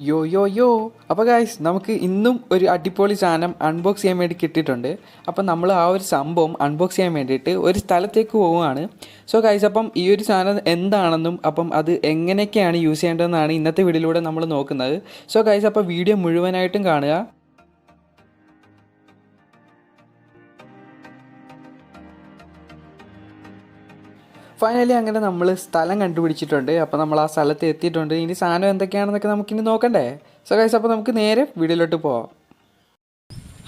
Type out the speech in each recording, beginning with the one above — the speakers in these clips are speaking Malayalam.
യോ യോ യോ അപ്പോൾ ഗൈസ് നമുക്ക് ഇന്നും ഒരു അടിപൊളി സാധനം അൺബോക്സ് ചെയ്യാൻ വേണ്ടി കിട്ടിയിട്ടുണ്ട്. അപ്പം നമ്മൾ ആ ഒരു സംഭവം അൺബോക്സ് ചെയ്യാൻ വേണ്ടിയിട്ട് ഒരു സ്ഥലത്തേക്ക് പോവുകയാണ്. സോ ഗൈസ് അപ്പം ഈ ഒരു സാധനം എന്താണെന്നും അപ്പം അത് എങ്ങനെയൊക്കെയാണ് യൂസ് ചെയ്യേണ്ടതെന്നാണ് ഇന്നത്തെ വീഡിയോയിലൂടെ നമ്മൾ നോക്കുന്നത്. സോ ഗൈസ് അപ്പോൾ വീഡിയോ മുഴുവനായിട്ടും കാണുക. ഫൈനലി അങ്ങനെ നമ്മൾ സ്ഥലം കണ്ടുപിടിച്ചിട്ടുണ്ട്. അപ്പോൾ നമ്മൾ ആ സ്ഥലത്ത് എത്തിയിട്ടുണ്ട്. ഇനി സാധനം എന്തൊക്കെയാണെന്നൊക്കെ നമുക്കിനി നോക്കണ്ടേ. സോ ഗൈസ് അപ്പോൾ നമുക്ക് നേരെ വീഡിയോയിലോട്ട് പോവാം.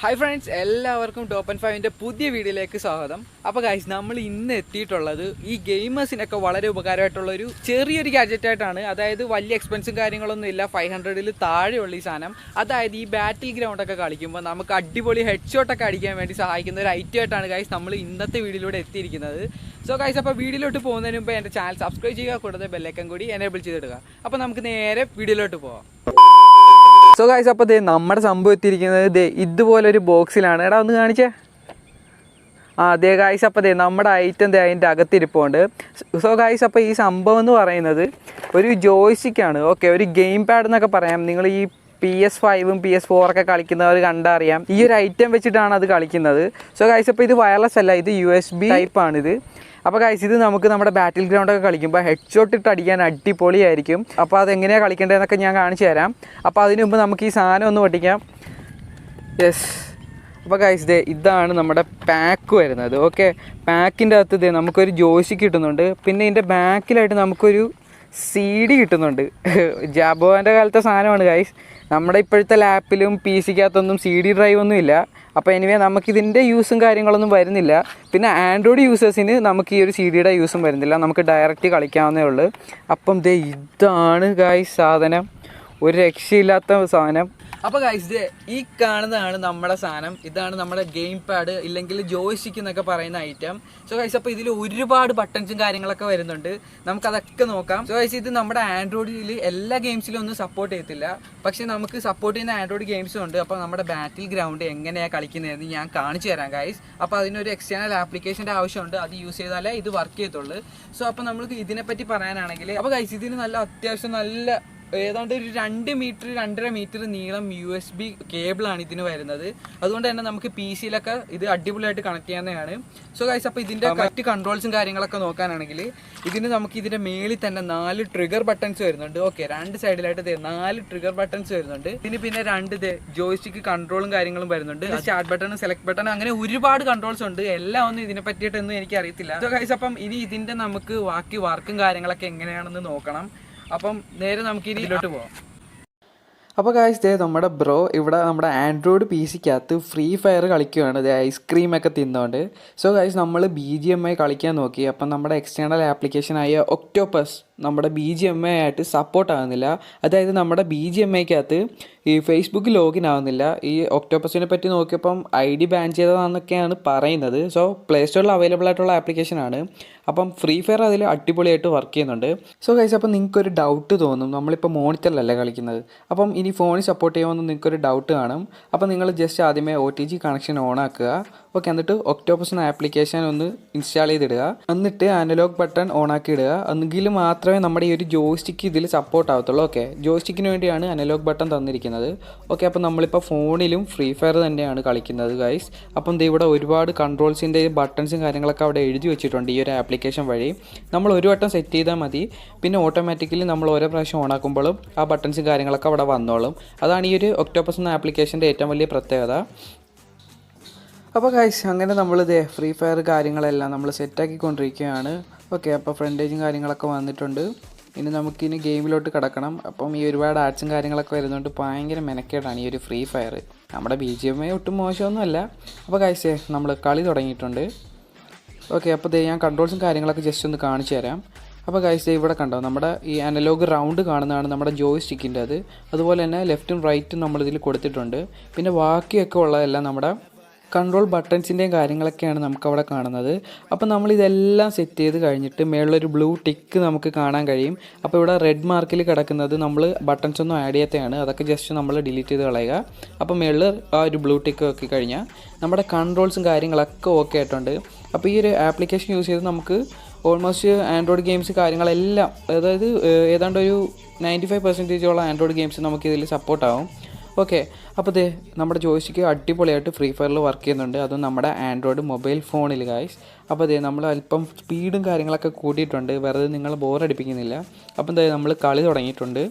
ഹായ് ഫ്രണ്ട്സ്, എല്ലാവർക്കും ടോപ്പ് ആൻഡ് ഫൈവിൻ്റെ പുതിയ വീഡിയോയിലേക്ക് സ്വാഗതം. അപ്പോൾ ഗൈസ് നമ്മൾ ഇന്ന് എത്തിയിട്ടുള്ളത് ഈ ഗെയിമേഴ്സിനൊക്കെ വളരെ ഉപകാരമായിട്ടുള്ളൊരു ചെറിയൊരു ഗാഡ്ജറ്റായിട്ടാണ്. അതായത് വലിയ എക്സ്പെൻസും കാര്യങ്ങളൊന്നും ഇല്ല, 500-ൽ താഴെയുള്ള ഈ സാധനം. അതായത് ഈ ബാറ്റിൽ ഗ്രൗണ്ടൊക്കെ കളിക്കുമ്പോൾ നമുക്ക് അടിപൊളി ഹെഡ് ഷോട്ടൊക്കെ അടിക്കാൻ വേണ്ടി സഹായിക്കുന്ന ഒരു ഐറ്റം ആയിട്ടാണ് ഗൈസ് നമ്മൾ ഇന്നത്തെ വീഡിയോയിലൂടെ എത്തിയിരിക്കുന്നത്. സോ ഗൈസ് അപ്പോൾ വീഡിയോയിലോട്ട് പോകുന്നതിന് മുമ്പ് എൻ്റെ ചാനൽ സബ്സ്ക്രൈബ് ചെയ്യുക, കൂടാതെ ബെല്ലൈക്കൺ കൂടി എനേബിൾ ചെയ്തിടുക. അപ്പോൾ നമുക്ക് നേരെ വീഡിയോയിലോട്ട് പോകാം. സോ ഗൈസ് അപ്പോൾ നമ്മുടെ സംഭവം എത്തിയിരിക്കുന്നത് ഇതുപോലൊരു ബോക്സിലാണ്. എടാ ഒന്ന് കാണിച്ചേ. അതെ ഗൈസ് അപ്പോൾ നമ്മുടെ ഐറ്റം അതിൻ്റെ അകത്തിരിപ്പുണ്ട്. സോ ഗൈസ് അപ്പോൾ ഈ സംഭവം എന്ന് പറയുന്നത് ഒരു ജോയ്സ്റ്റിക്കാണ്. ഓക്കെ, ഒരു ഗെയിം പാഡ് എന്നൊക്കെ പറയാം. നിങ്ങൾ ഈ PS5ഉം PS4 ഒക്കെ കളിക്കുന്നവർ കണ്ടറിയാം. ഈ ഒരു ഐറ്റം വെച്ചിട്ടാണ് അത് കളിക്കുന്നത്. സോ ഗൈസ് അപ്പോൾ ഇത് വയർലെസ് അല്ല, ഇത് USB ടൈപ്പാണിത്. അപ്പോൾ ഗൈസ് ഇത് നമുക്ക് നമ്മുടെ ബാറ്റിൽ ഗ്രൗണ്ടൊക്കെ കളിക്കുമ്പോൾ ഹെഡ് ഷോട്ട് ഇട്ട് അടിക്കാൻ അടിപൊളിയായിരിക്കും. അപ്പോൾ അതെങ്ങനെയാണ് കളിക്കേണ്ടതെന്നൊക്കെ ഞാൻ കാണിച്ചു തരാം. അപ്പോൾ അതിന് മുമ്പ് നമുക്ക് ഈ സാധനം ഒന്ന് പൊട്ടിക്കാം. യെസ്. അപ്പോൾ ഗൈസ് ഇതാണ് നമ്മുടെ പാക്ക് വരുന്നത്. ഓക്കെ, പാക്കിൻ്റെ അകത്ത് നമുക്കൊരു ജോയ്സ്റ്റിക്ക് കിട്ടുന്നുണ്ട്. പിന്നെ ഇതിൻ്റെ ബാക്കിലായിട്ട് നമുക്കൊരു CD കിട്ടുന്നുണ്ട്. ജാബോൻ്റെ കാലത്തെ സാധനമാണ് ഗൈസ്. നമ്മുടെ ഇപ്പോഴത്തെ ലാപ്പിലും PC-ക്കകത്തൊന്നും CD ഡ്രൈവ് ഒന്നും ഇല്ല. അപ്പോൾ എനിവേ നമുക്കിതിൻ്റെ യൂസും കാര്യങ്ങളൊന്നും വരുന്നില്ല. പിന്നെ ആൻഡ്രോയിഡ് യൂസേഴ്സിന് നമുക്ക് ഈ ഒരു CD-യുടെ യൂസും വരുന്നില്ല, നമുക്ക് ഡയറക്റ്റ് കളിക്കാവുന്നേ ഉള്ളൂ. അപ്പം ഇതാണ് ഗൈസ് സാധനം, ഒരു രക്ഷയില്ലാത്ത സാധനം. അപ്പോൾ ഗൈസ് ഈ കാണുന്നതാണ് നമ്മുടെ സാധനം. ഇതാണ് നമ്മുടെ ഗെയിം പാഡ്, ഇല്ലെങ്കിൽ ജോയ്സ്റ്റിക്ക് എന്നൊക്കെ പറയുന്ന ഐറ്റം. സോ ഗൈസ് അപ്പോൾ ഇതിൽ ഒരുപാട് ബട്ടൺസും കാര്യങ്ങളൊക്കെ വരുന്നുണ്ട്, നമുക്കതൊക്കെ നോക്കാം. സോ ഗൈസ് ഇത് നമ്മുടെ ആൻഡ്രോയിഡിൽ എല്ലാ ഗെയിംസിലും ഒന്നും സപ്പോർട്ട് ചെയ്യത്തില്ല, പക്ഷേ നമുക്ക് സപ്പോർട്ട് ചെയ്യുന്ന ആൻഡ്രോയിഡ് ഗെയിംസും ഉണ്ട്. അപ്പോൾ നമ്മുടെ ബാറ്റിൽ ഗ്രൗണ്ട് എങ്ങനെയാണ് കളിക്കുന്നതെന്ന് ഞാൻ കാണിച്ചു തരാം ഗൈസ്. അപ്പോൾ അതിനൊരു എക്സ്റ്റേണൽ ആപ്ലിക്കേഷൻ്റെ ആവശ്യമുണ്ട്, അത് യൂസ് ചെയ്താലേ ഇത് വർക്ക് ചെയ്യത്തുള്ളൂ. സോ അപ്പോൾ നമുക്ക് ഇതിനെപ്പറ്റി പറയാനാണെങ്കിൽ, അപ്പോൾ ഗൈസ് ഇതിന് നല്ല അത്യാവശ്യം നല്ല ഏതാണ്ട് ഒരു 2 മീറ്റർ 2.5 മീറ്റർ നീളം USB കേബിളാണ് ഇതിന് വരുന്നത്. അതുകൊണ്ട് തന്നെ നമുക്ക് PC-യിലൊക്കെ ഇത് അടിപൊളിയായിട്ട് കണക്ട് ചെയ്യാവുന്നതാണ്. സോ ഗൈസ് അപ്പോൾ ഇതിൻ്റെ മറ്റ് കൺട്രോൾസും കാര്യങ്ങളൊക്കെ നോക്കാനാണെങ്കിൽ ഇതിന് നമുക്ക് ഇതിൻ്റെ മേളിൽ തന്നെ 4 ട്രിഗർ ബട്ടൺസ് വരുന്നുണ്ട്. ഓക്കെ, 2 സൈഡിലായിട്ട് 4 ട്രിഗർ ബട്ടൺസ് വരുന്നുണ്ട്. ഇതിന് പിന്നെ 2 ജോയ്സ്റ്റിക്ക് കൺട്രോളും കാര്യങ്ങളും വരുന്നുണ്ട്. സ്റ്റാർട്ട് ബട്ടൺ, സെലക്ട് ബട്ടൺ, അങ്ങനെ ഒരുപാട് കൺട്രോൾസ് ഉണ്ട്. എല്ലാം ഒന്നും ഇതിനെ പറ്റിയിട്ടൊന്നും എനിക്ക് അറിയത്തില്ല. സോ ഗൈസ് അപ്പം ഇനി ഇതിൻ്റെ നമുക്ക് ബാക്കി വർക്കും കാര്യങ്ങളൊക്കെ എങ്ങനെയാണെന്ന് നോക്കണം. അപ്പം നേരെ നമുക്ക് ഇനി ഇതിലോട്ട് പോകാം. അപ്പോൾ ഗൈസ് നമ്മുടെ ബ്രോ ഇവിടെ നമ്മുടെ ആൻഡ്രോയിഡ് PC-ക്കകത്ത് ഫ്രീ ഫയർ കളിക്കുകയാണ്, ഐസ്ക്രീമൊക്കെ തിന്നുകൊണ്ട്. സോ ഗൈസ് നമ്മൾ BGMI കളിക്കാൻ നോക്കി. അപ്പം നമ്മുടെ എക്സ്റ്റേണൽ ആപ്ലിക്കേഷനായ ഒക്ടോപ്പസ് നമ്മുടെ BGMI ആയിട്ട് സപ്പോർട്ട് ആകുന്നില്ല. അതായത് നമ്മുടെ BGMI-ക്കകത്ത് ഈ ഫേസ്ബുക്ക് ലോഗിൻ ആവുന്നില്ല. ഈ ഒക്ടോപ്പസിനെ പറ്റി നോക്കിയപ്പം ID ബാൻ ചെയ്തതാണെന്നൊക്കെയാണ് പറയുന്നത്. സോ പ്ലേ സ്റ്റോറിൽ അവൈലബിൾ ആയിട്ടുള്ള ആപ്ലിക്കേഷനാണ്. അപ്പം ഫ്രീ ഫയർ അതിൽ അടിപൊളിയായിട്ട് വർക്ക് ചെയ്യുന്നുണ്ട്. സോ ഗൈസ് അപ്പം നിങ്ങൾക്കൊരു ഡൗട്ട് തോന്നും, നമ്മളിപ്പോൾ മോണിറ്ററിലല്ലേ കളിക്കുന്നത്, അപ്പം ഇനി ഫോണിൽ സപ്പോർട്ട് ചെയ്യുമെന്ന് നിങ്ങൾക്കൊരു ഡൗട്ട് കാണും. അപ്പം നിങ്ങൾ ജസ്റ്റ് ആദ്യമേ OTG കണക്ഷൻ ഓൺ ആക്കുക. ഓക്കെ, എന്നിട്ട് ഒക്ടോപ്പസ് എന്ന ആപ്ലിക്കേഷൻ ഒന്ന് ഇൻസ്റ്റാൾ ചെയ്തിടുക. എന്നിട്ട് അനലോഗ് ബട്ടൺ ഓൺ ആക്കി ഇടുക. എങ്കിൽ മാത്രമേ നമ്മുടെ ഈ ഒരു ജോയ്സ്റ്റിക്ക് ഇതിൽ സപ്പോർട്ട് ആവത്തുള്ളൂ. ഓക്കെ, ജോയ്സ്റ്റിക്കിന് വേണ്ടിയാണ് അനലോഗ് ബട്ടൺ തന്നിരിക്കുന്നത്. ഓക്കെ, അപ്പോൾ നമ്മളിപ്പോൾ ഫോണിലും ഫ്രീ ഫയർ തന്നെയാണ് കളിക്കുന്നത് ഗൈസ്. അപ്പം ഇവിടെ ഒരുപാട് കൺട്രോൾസിൻ്റെ ബട്ടൺസും കാര്യങ്ങളൊക്കെ അവിടെ എഴുതി വെച്ചിട്ടുണ്ട് ഈ ഒരു ആപ്ലിക്കേഷൻ വഴി. നമ്മൾ ഒരു വട്ടം സെറ്റ് ചെയ്താൽ മതി, പിന്നെ ഓട്ടോമാറ്റിക്കലി നമ്മൾ ഓരോ പ്രാവശ്യം ഓൺ ആക്കുമ്പോഴും ആ ബട്ടൺസും കാര്യങ്ങളൊക്കെ അവിടെ വന്നോളും. അതാണ് ഈ ഒരു ഒക്ടോപ്പസ് എന്ന ആപ്ലിക്കേഷൻ്റെ ഏറ്റവും വലിയ പ്രത്യേകത. അപ്പോൾ ഗൈസ് അങ്ങനെ നമ്മളിത് ഫ്രീ ഫയർ കാര്യങ്ങളെല്ലാം നമ്മൾ സെറ്റാക്കിക്കൊണ്ടിരിക്കുകയാണ്. ഓക്കെ, അപ്പോൾ ഫ്രണ്ടേജും കാര്യങ്ങളൊക്കെ വന്നിട്ടുണ്ട്. ഇനി നമുക്കിനി ഗെയിമിലോട്ട് കിടക്കണം. അപ്പം ഈ ഒരുപാട് ആഡ്സും കാര്യങ്ങളൊക്കെ വരുന്നുണ്ട്, ഭയങ്കര മെനക്കേടാണ് ഈ ഒരു ഫ്രീ ഫയർ. നമ്മുടെ BGMI ഒട്ടും മോശമൊന്നുമല്ല. അപ്പോൾ ഗൈസ് നമ്മൾ കളി തുടങ്ങിയിട്ടുണ്ട്. ഓക്കെ, അപ്പോൾ ഞാൻ കൺട്രോൾസും കാര്യങ്ങളൊക്കെ ജസ്റ്റ് ഒന്ന് കാണിച്ചു തരാം. അപ്പോൾ ഗൈസ് ഇവിടെ കണ്ടോ, നമ്മുടെ ഈ അനലോഗ് റൗണ്ട് കാണുന്നതാണ് നമ്മുടെ ജോയ്സ്റ്റിക്കിൻ്റെ അത്. അതുപോലെ തന്നെ ലെഫ്റ്റും റൈറ്റും നമ്മളിതിൽ കൊടുത്തിട്ടുണ്ട്. പിന്നെ ബാക്കിയൊക്കെ ഉള്ളതെല്ലാം നമ്മുടെ കൺട്രോൾ ബട്ടൺസിൻ്റെയും കാര്യങ്ങളൊക്കെയാണ് നമുക്കവിടെ കാണുന്നത്. അപ്പോൾ നമ്മളിതെല്ലാം സെറ്റ് ചെയ്ത് കഴിഞ്ഞിട്ട് മേളിലൊരു ബ്ലൂ ടിക്ക് നമുക്ക് കാണാൻ കഴിയും. അപ്പോൾ ഇവിടെ റെഡ് മാർക്കിൽ കിടക്കുന്നത് നമ്മൾ ബട്ടൺസ് ഒന്നും ആഡ് ചെയ്യാത്തതാണ്, അതൊക്കെ ജസ്റ്റ് നമ്മൾ ഡിലീറ്റ് ചെയ്ത് കളയുക. അപ്പോൾ മേളിൽ ആ ഒരു ബ്ലൂ ടിക്ക് നോക്കി കഴിഞ്ഞാൽ നമ്മുടെ കൺട്രോൾസും കാര്യങ്ങളൊക്കെ ഓക്കെ ആയിട്ടുണ്ട്. അപ്പോൾ ഈ ഒരു ആപ്ലിക്കേഷൻ യൂസ് ചെയ്ത് നമുക്ക് ഓൾമോസ്റ്റ് ആൻഡ്രോയിഡ് ഗെയിംസ് കാര്യങ്ങളെല്ലാം, അതായത് ഏതാണ്ട് ഒരു 95% ആൻഡ്രോയിഡ് ഗെയിംസ് നമുക്കിതിൽ സപ്പോർട്ടാവും. ഓക്കെ, അപ്പോൾ ദേ നമ്മുടെ ജോയ്സ്റ്റിക്ക് അടിപൊളിയായിട്ട് ഫ്രീ ഫയറിൽ വർക്ക് ചെയ്യുന്നുണ്ട്, അതും നമ്മുടെ ആൻഡ്രോയിഡ് മൊബൈൽ ഫോണിൽ ഗൈസ്. അപ്പോൾ ദേ നമ്മൾ അല്പം സ്പീഡും കാര്യങ്ങളൊക്കെ കൂട്ടിയിട്ടുണ്ട്, വെറുതെ നിങ്ങൾ ബോറടിപ്പിക്കുന്നില്ല. അപ്പം ദേ നമ്മൾ കളി തുടങ്ങിയിട്ടുണ്ട്.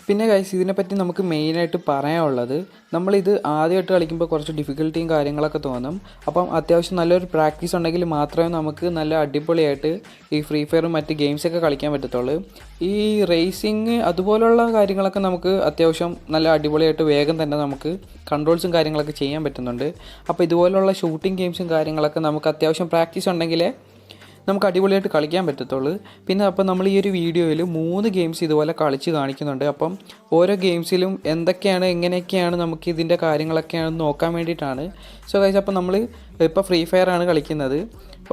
പിന്നെ ഗൈസ് ഇതിനെപ്പറ്റി നമുക്ക് മെയിനായിട്ട് പറയാനുള്ളത്, നമ്മളിത് ആദ്യമായിട്ട് കളിക്കുമ്പോൾ കുറച്ച് ഡിഫിക്കൽട്ടിയും കാര്യങ്ങളൊക്കെ തോന്നും. അപ്പം അത്യാവശ്യം നല്ലൊരു പ്രാക്ടീസ് ഉണ്ടെങ്കിൽ മാത്രമേ നമുക്ക് നല്ല അടിപൊളിയായിട്ട് ഈ ഫ്രീ ഫയറും മറ്റ് ഗെയിംസൊക്കെ കളിക്കാൻ പറ്റത്തുള്ളൂ. ഈ റേസിങ് അതുപോലുള്ള കാര്യങ്ങളൊക്കെ നമുക്ക് അത്യാവശ്യം നല്ല അടിപൊളിയായിട്ട് വേഗം തന്നെ നമുക്ക് കൺട്രോൾസും കാര്യങ്ങളൊക്കെ ചെയ്യാൻ പറ്റുന്നുണ്ട്. അപ്പോൾ ഇതുപോലുള്ള ഷൂട്ടിംഗ് ഗെയിംസും കാര്യങ്ങളൊക്കെ നമുക്ക് അത്യാവശ്യം പ്രാക്ടീസ് ഉണ്ടെങ്കിലേ നമുക്ക് അടിപൊളിയായിട്ട് കളിക്കാൻ പറ്റത്തുള്ളൂ. പിന്നെ അപ്പോൾ നമ്മൾ ഈ ഒരു വീഡിയോയിൽ 3 ഗെയിംസ് ഇതുപോലെ കളിച്ച് കാണിക്കുന്നുണ്ട്. അപ്പം ഓരോ ഗെയിംസിലും എന്തൊക്കെയാണ് എങ്ങനെയൊക്കെയാണ് നമുക്ക് ഇതിൻ്റെ കാര്യങ്ങളൊക്കെയാണ് നോക്കാൻ വേണ്ടിയിട്ടാണ്. സോ ഗൈസ്, അപ്പോൾ നമ്മൾ ഇപ്പോൾ ഫ്രീ ഫയർ ആണ് കളിക്കുന്നത്.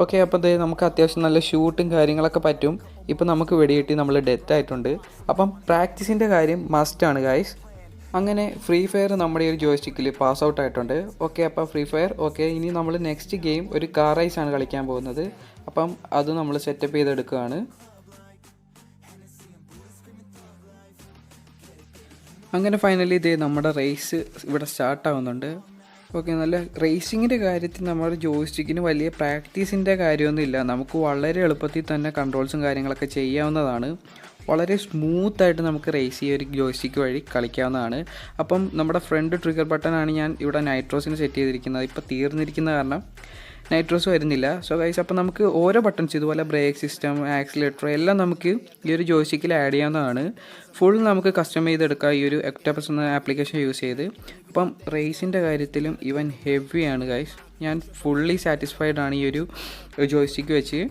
ഓക്കെ, അപ്പോൾ നമുക്ക് അത്യാവശ്യം നല്ല ഷൂട്ടും കാര്യങ്ങളൊക്കെ പറ്റും. ഇപ്പോൾ നമുക്ക് വെടികിട്ടി നമ്മൾ ഡെത്ത് ആയിട്ടുണ്ട്. അപ്പം പ്രാക്ടീസിൻ്റെ കാര്യം മസ്റ്റാണ് ഗൈസ്. അങ്ങനെ ഫ്രീ ഫയർ നമ്മുടെ ഈ ഒരു ജോയ്സ്റ്റിക്കിൽ പാസ് ഔട്ട് ആയിട്ടുണ്ട്. ഓക്കെ, അപ്പോൾ ഫ്രീ ഫയർ ഓക്കെ. ഇനി നമ്മൾ നെക്സ്റ്റ് ഗെയിം ഒരു കാർ റൈസ് ആണ് കളിക്കാൻ പോകുന്നത്. അപ്പം അത് നമ്മൾ സെറ്റപ്പ് ചെയ്തെടുക്കുകയാണ്. അങ്ങനെ ഫൈനലി ഇതേ നമ്മുടെ റേസ് ഇവിടെ സ്റ്റാർട്ടാവുന്നുണ്ട്. ഓക്കെ, നല്ല റേസിങ്ങിൻ്റെ കാര്യത്തിൽ നമ്മുടെ ജോയ്സ്റ്റിക്കിന് വലിയ പ്രാക്ടീസിൻ്റെ കാര്യമൊന്നുമില്ല. നമുക്ക് വളരെ എളുപ്പത്തിൽ തന്നെ കൺട്രോൾസും കാര്യങ്ങളൊക്കെ ചെയ്യാവുന്നതാണ്. വളരെ സ്മൂത്തായിട്ട് നമുക്ക് റേസ് ഈ ഒരു ജോയ്സ്റ്റിക്ക് വഴി കളിക്കാവുന്നതാണ്. അപ്പം നമ്മുടെ ഫ്രണ്ട് ട്രിഗർ ബട്ടണാണ് ഞാൻ ഇവിടെ നൈട്രോസിന് സെറ്റ് ചെയ്തിരിക്കുന്നത്. ഇപ്പോൾ തീർന്നിരിക്കുന്ന കാരണം നൈട്രോസ് വരുന്നില്ല. സോ ഗൈസ്, അപ്പോൾ നമുക്ക് ഓരോ ബട്ടൺസ് ഇതുപോലെ ബ്രേക്ക് സിസ്റ്റം, ആക്സിലേറ്റർ എല്ലാം നമുക്ക് ഈ ഒരു ജോയ്സ്റ്റിക്കിൽ ആഡ് ചെയ്യാവുന്നതാണ്. ഫുൾ നമുക്ക് കസ്റ്റമൈസ് ചെയ്തെടുക്കാം ഈ ഒരു ഒക്ടോപസ് എന്ന ആപ്ലിക്കേഷൻ യൂസ് ചെയ്ത്. അപ്പം റേസിൻ്റെ കാര്യത്തിലും ഇവൻ ഹെവിയാണ് ഗൈസ്. ഞാൻ ഫുള്ളി സാറ്റിസ്ഫൈഡ് ആണ് ഈ ഒരു ജോയ്സ്റ്റിക്ക് വെച്ച്.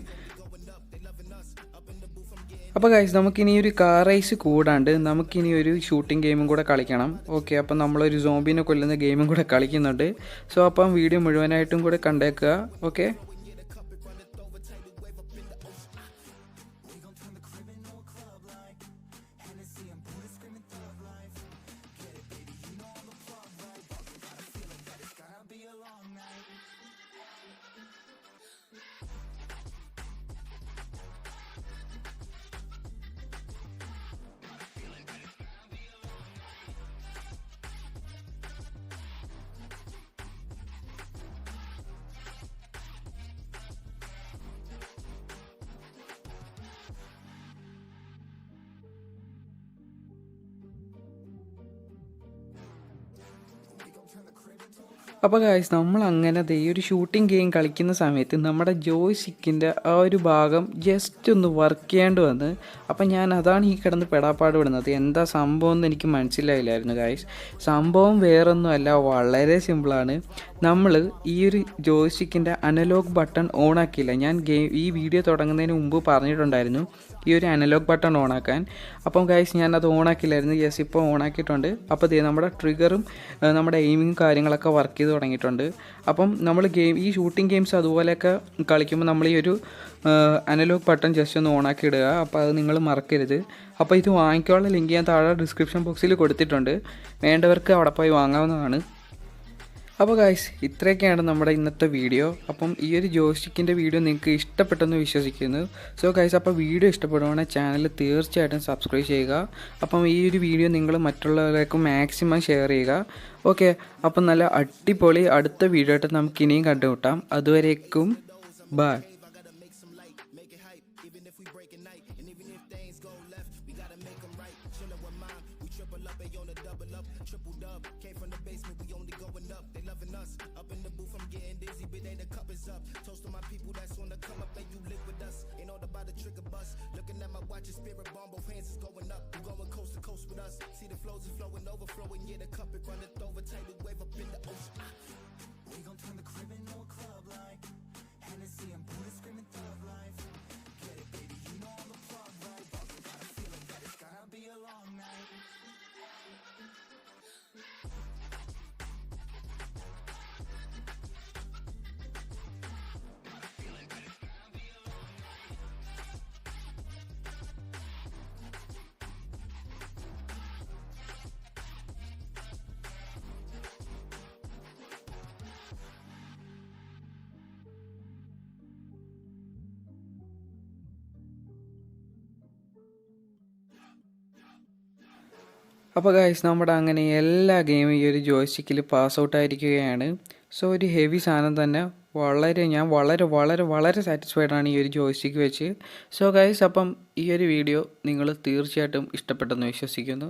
അപ്പോൾ ഗൈസ്, നമുക്കിനി ഒരു കാർ റേസ് കൂടാണ്ട് നമുക്കിനി ഒരു ഷൂട്ടിംഗ് ഗെയിമും കൂടെ കളിക്കണം. ഓക്കെ, അപ്പം നമ്മളൊരു സോംബിനെ കൊല്ലുന്ന ഗെയിമും കൂടെ കളിക്കുന്നുണ്ട്. സോ അപ്പം വീഡിയോ മുഴുവനായിട്ടും കൂടെ കണ്ടേക്കുക. ഓക്കെ, അപ്പോൾ ഗൈസ്, നമ്മൾ അങ്ങനെ ഈ ഒരു ഷൂട്ടിംഗ് ഗെയിം കളിക്കുന്ന സമയത്ത് നമ്മുടെ ജോയ്സ്റ്റിക്കിൻ്റെ ആ ഒരു ഭാഗം ജസ്റ്റ് ഒന്ന് വർക്ക് ചെയ്യാണ്ട് വന്ന്, അപ്പം ഞാൻ അതാണ് ഈ കിടന്ന് പെടാപ്പാട് വിടുന്നത്. എന്താ സംഭവം എന്ന് എനിക്ക് മനസ്സിലായില്ലായിരുന്നു ഗൈസ്. സംഭവം വേറൊന്നുമല്ല, വളരെ സിമ്പിളാണ്. നമ്മൾ ഈ ഒരു ജോയ്സ്റ്റിക്കിൻ്റെ അനലോഗ് ബട്ടൺ ഓൺ ആക്കിയില്ല. ഞാൻ ഈ വീഡിയോ തുടങ്ങുന്നതിന് മുമ്പ് പറഞ്ഞിട്ടുണ്ടായിരുന്നു ഈ ഒരു അനലോഗ് ബട്ടൺ ഓണാക്കാൻ. അപ്പം ഗൈസ്, ഞാനത് ഓണാക്കില്ലായിരുന്നു. യെസ്, ഇപ്പോൾ ഓണാക്കിയിട്ടുണ്ട്. അപ്പോൾ നമ്മുടെ ട്രിഗറും നമ്മുടെ എയിമിങ് കാര്യങ്ങളൊക്കെ വർക്ക് ചെയ്ത് തുടങ്ങിയിട്ടുണ്ട്. അപ്പം നമ്മൾ ഈ ഷൂട്ടിംഗ് ഗെയിംസ് അതുപോലെയൊക്കെ കളിക്കുമ്പോൾ നമ്മൾ ഈ ഒരു അനലോഗ് ബട്ടൺ ജസ്റ്റ് ഒന്ന് ഓണാക്കി ഇടുക. അപ്പോൾ അത് നിങ്ങൾ മറക്കരുത്. അപ്പോൾ ഇത് വാങ്ങിക്കാനുള്ള ലിങ്ക് ഞാൻ താഴെ ഡിസ്ക്രിപ്ഷൻ ബോക്സിൽ കൊടുത്തിട്ടുണ്ട്. വേണ്ടവർക്ക് അവിടെ പോയി വാങ്ങാവുന്നതാണ്. അപ്പോൾ ഗൈസ്, ഇത്രയൊക്കെയാണ് നമ്മുടെ ഇന്നത്തെ വീഡിയോ. അപ്പം ഈ ഒരു ജോയ്സ്റ്റിക്കിൻ്റെ വീഡിയോ നിങ്ങൾക്ക് ഇഷ്ടപ്പെട്ടെന്ന് വിശ്വസിക്കുന്നു. സോ ഗൈസ്, അപ്പോൾ വീഡിയോ ഇഷ്ടപ്പെടുവാണെങ്കിൽ ചാനൽ തീർച്ചയായിട്ടും സബ്സ്ക്രൈബ് ചെയ്യുക. അപ്പം ഈ ഒരു വീഡിയോ നിങ്ങൾ മറ്റുള്ളവരിലേക്ക് മാക്സിമം ഷെയർ ചെയ്യുക. ഓക്കെ, അപ്പം നല്ല അടിപൊളി അടുത്ത വീഡിയോ ആയിട്ട് നമുക്ക് ഇനിയും കണ്ടുമുട്ടാം. അതുവരേക്കും by. See the flows is flowing, overflowing, yeah, the cup it runneth over, tidal wave up in the ocean. We gon' turn the crib into a club like Hennessy and Buddha screaming thug life. Get it, baby, you know I'm the plug, right? But I got a feeling that it's gonna be a long night. അപ്പോൾ ഗൈസ് നമ്മുടെ അങ്ങനെ എല്ലാ ഗെയിമും ഈ ഒരു ജോയ്സ്റ്റിക്കിൽ പാസ് ഔട്ട് ആയിരിക്കുകയാണ്. സോ ഒരു ഹെവി സാധനം തന്നെ. ഞാൻ വളരെ സാറ്റിസ്ഫൈഡ് ആണ് ഈ ഒരു ജോയ്സ്റ്റിക്ക് വെച്ച്. സോ ഗൈസ് അപ്പം ഈ ഒരു വീഡിയോ നിങ്ങൾ തീർച്ചയായിട്ടും ഇഷ്ടപ്പെട്ടെന്ന് വിശ്വസിക്കുന്നു.